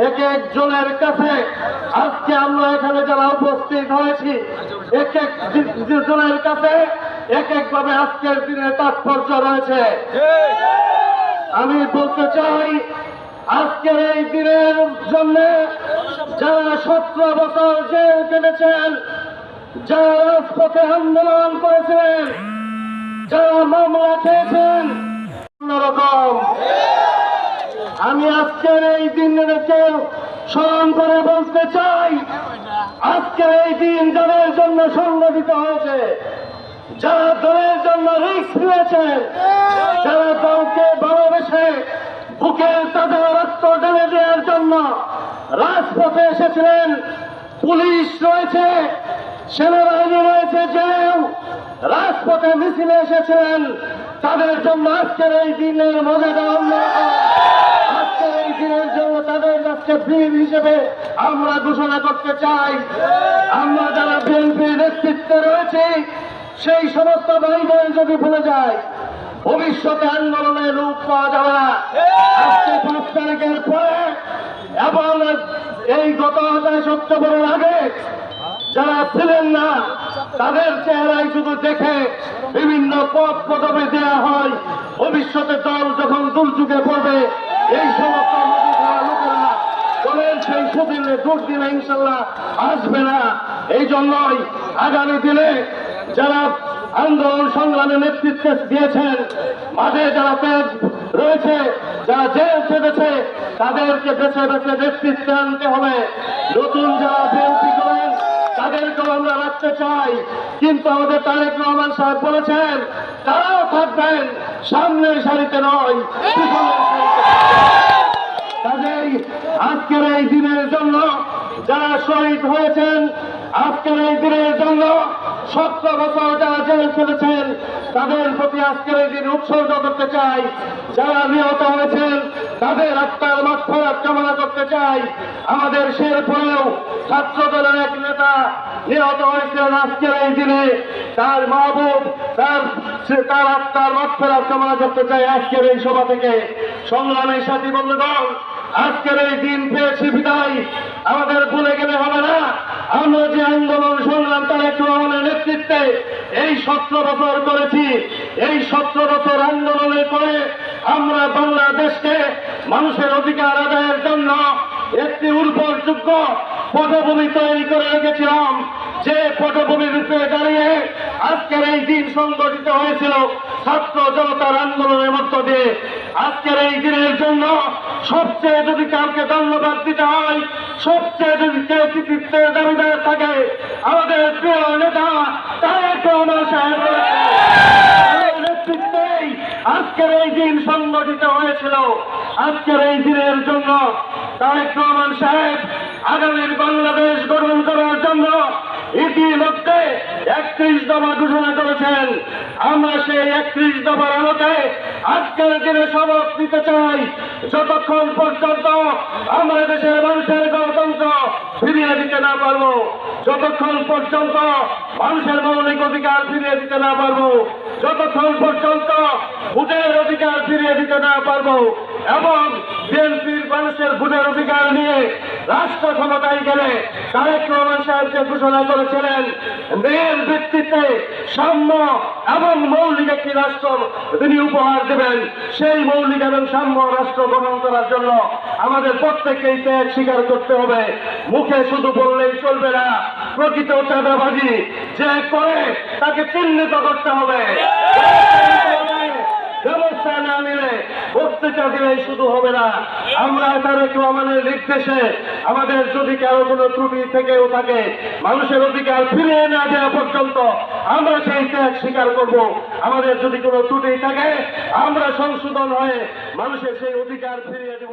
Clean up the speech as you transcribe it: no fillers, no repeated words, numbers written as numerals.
এক একজনের কাছে আজকে আমরা এখানে যারা উপস্থিত হয়েছি এক এক জনের কাছে এক একভাবে আজকের দিনে তাৎপর্য রয়েছে। আমি বলতে চাই আজকের এই দিনের জন্য যারা 17 বছর জেল কেটেছেন, যারা রাজপথে আন্দোলন করেছিলেন, যারা মামলা খেয়েছেন, অন্যরকম আমি আজকের এই দিনকে স্মরণ করে বলতে চাই, আজকের এই দিন যাদের জন্য সংগঠিত হয়েছে, যারা দলের জন্য রিস্ক নিয়েছেন, যারা দলকে ভালোবেসে বুকের তাজা রক্ত ঢেলে দেওয়ার জন্য রাজপথে এসেছিলেন, পুলিশ রয়েছে, সেনাবাহিনী রয়েছে, জেলেও রাজপথে মিছিলে এসেছিলেন, তাদের জন্য আজকের এই দিনের মর্যাদা অন্যরকম। আজকের এই দিনের জন্য তাদের কাছে বীর হিসেবে আমরা ঘোষণা করতে চাই, আমরা যারা বিএনপির নেতৃত্বে রয়েছে সেই সমস্ত ভাইদের যদি ভুলে যায় ভবিষ্যতে আন্দোলনের রূপ পাওয়া যাবে না। আজকে 5 তারিখের পরে এবং এই গত 28 অক্টোবরের আগে যারা ছিলেন না তাদের চেহারায় শুধু দেখে বিভিন্ন পদ পদবি দেওয়া হয়, ভবিষ্যতে দল যখন দুর্যোগে পড়বে এই সমস্ত লোকেরা দলের সেই সুদিনে দুর্দিনে ইনশাল্লাহ আসবে না। এই জন্যই আগামী দিনে যারা আন্দোলন সংগ্রামে নেতৃত্ব দিয়েছেন, মাঠে যারা ত্যাগ রয়েছে, যারা জেল খেটেছে, তাদেরকে বেছে বেছে নেতৃত্বে আনতে হবে। নতুন যারা বিএনপি করেন তাদেরকেও আমরা রাখতে চাই, কিন্তু আমাদের তারেক রহমান সাহেব বলেছেন তারাও থাকবেন সামনের সারিতে নয়, পিছনের সারিতে। কাজেই আজকের এই দিনের জন্য যারা শহীদ হয়েছেন, আজকের এই দিনের জন্য 17 বছর যারা জেল খেটেছেন, তাদের প্রতি আজকের এই দিন উৎসর্গ করতে চাই। যারা নিহত হয়েছেন তাদের আত্মার মাগফিরাত কামনা করতে চাই। আমাদের শেরপুরেও ছাত্র দলের এক নেতা নিহত হয়েছিলেন, আজকের এই দিনে তার মাহবুব তার আত্মার মাগফিরাত কামনা করতে চাই আজকের এই সভা থেকে। সংগ্রামী সাথী বন্ধুগণ, আজকের এই দিন পেয়েছি বিদায়, আমাদের ভুলে গেলে হবে না আমরা যে আন্দোলন সংগ্রাম তারেক রহমানের নেতৃত্বে এই 17 বছর করেছি, এই 17 বছর আন্দোলনের করে আমরা বাংলাদেশকে মানুষের অধিকার আদায়ের জন্য একটি উর্বরযোগ্য পটভূমি তৈরি করে রেখেছিলাম, যে পটভূমির রূপে দাঁড়িয়ে আজকের এই দিন সংগঠিত হয়েছিল ছাত্র জনতার আন্দোলনের মধ্য দিয়ে। আজকের এই দিনের জন্য সবচেয়ে যদি কাউকে ধন্যবাদ দিতে হয়, সবচেয়ে যদি কেউ কৃতিত্বের দাবিদার থাকে, আমাদের প্রিয় নেতা তারেক রহমান সাহেবের নেতৃত্বেই আজকের এই দিন সংগঠিত হয়েছিল। আজকের এই দিনের জন্য তারেক রহমান সাহেব আগামীর বাংলাদেশ গঠন করার জন্য ইতিমধ্যে 31 দফা ঘোষণা করেছেন। আমরা সেই 31 দফার আলোকে আজকের দিনে শপথ নিতে চাই, যতক্ষণ পর্যন্ত আমরা দেশের মানুষের গণতন্ত্র ফিরিয়ে দিতে না পারবো, যতক্ষণ পর্যন্ত মানুষের মৌলিক অধিকার ফিরিয়ে দিতে না পারবো, যতক্ষণ পর্যন্ত ভোটের অধিকার ফিরিয়ে দিতে না পারবো, এবং বিএনপির মানুষের ভোটের অধিকার নিয়ে রাষ্ট্র ক্ষমতায় গেলে তারেক রহমান সাহেব যে ঘোষণা করেছিলেন ন্যায়ের ভিত্তিতে সাম্য এবং মৌলিক একটি রাষ্ট্র তিনি উপহার দেবেন, সেই মৌলিক এবং সাম্য রাষ্ট্র গঠন করার জন্য আমাদের প্রত্যেককেই ত্যাগ স্বীকার করতে হবে। মুখে শুধু বললেই চলবে না, প্রকৃত চাঁদাবাজি যে করে তাকে চিহ্নিত করতে হবে, ব্যবস্থা না নিলে বক্তৃতা দিলেই শুধু হবে না। আমরা তারেক রহমানের নির্দেশে আমাদের যদি কারো কোনো ত্রুটি থেকেও থাকে, মানুষের অধিকার ফিরিয়ে না দেওয়া পর্যন্ত আমরা সেই ত্যাগ স্বীকার করব। আমাদের যদি কোনো ত্রুটি থাকে আমরা সংশোধন হয়ে মানুষের সেই অধিকার ফিরিয়ে দেব।